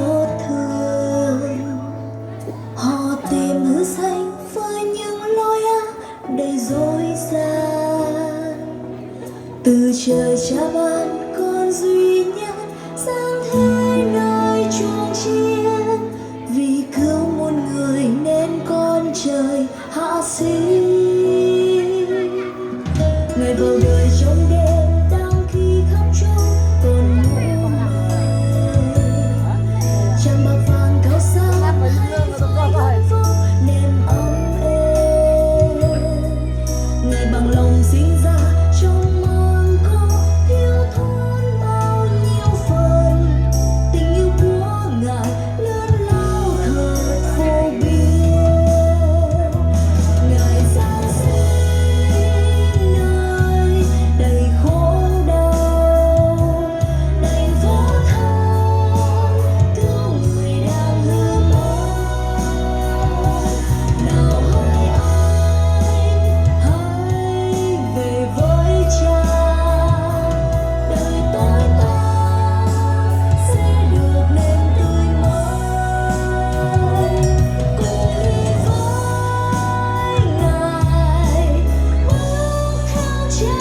xót thương. Họ tìm hư danh với những lối ác đầy dối gian. Từ trời cha ban con duy nhất sáng thế nơi chuông chiên, vì cứu muôn người nên con trời hạ sinh. Ngài vào đời trong đêm đang khi khắp chốn còn ngủ mê, trăng bạc vàng cao sang hay với góc phố nệm ấm êm. Ngài bằng lòng sinh ra trong mang có thiếu thốn bao nhiêu phần, tình yêu của Ngài lớn lao thật vô biên. Ngài giáng sinh nơi đầy khổ đau, đành vỗ thang cứu người đang hư mất. Nào hỡi anh, hãy về với Cha, đời tôi ta sẽ được nên tươi mới. Cùng đi với Ngài bước theo Cha,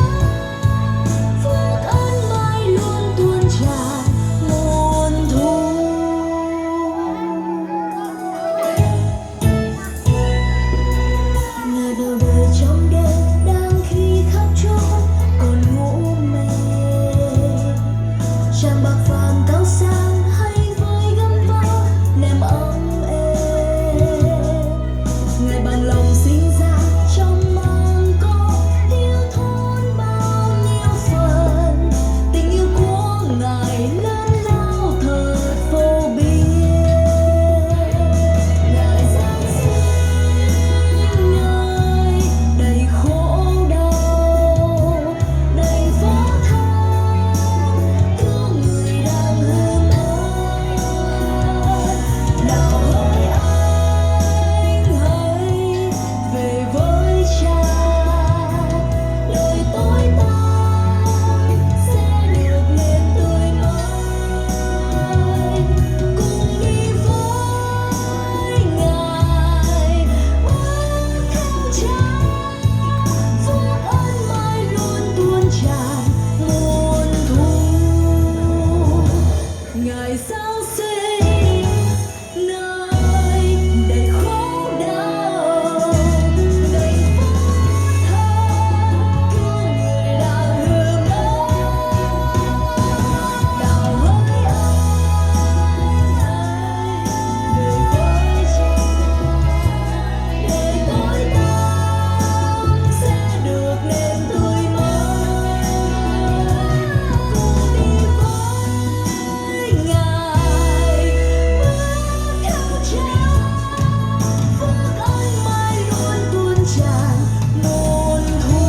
phước ân mãi luôn tuôn tràn muôn thu. Ngài vào đời trong đêm đang khi khắp chốn còn ngủ mê, trăng bạc vàng cao sang hay với gấm vóc nệm ấm êm. Ngài bằng lòng sinh ra trong mang có thiếu thốn bao nhiêu phần, tình yêu của Ngài lớn lao thật vô biên. Ngài giáng sinh nơi đầy khổ đau, đành vỗ thang cứu người đang hư mất. Nào hỡi anh, hãy về với Cha, đời tôi ta sẽ được nên tươi mới. Cùng đi với Ngài bước theo Cha, phước ân mãi luôn tuôn tràn muôn thu. Ngài giáng sinh nơi đầy khổ đau, đành vỗ thang cứu người đang hư mất. Nào hỡi anh, hãy về với Cha, đời tôi ta sẽ được nên tươi mới. Cùng đi với Ngài bước theo Cha, phước ân mãi luôn tuôn tràn muôn thu.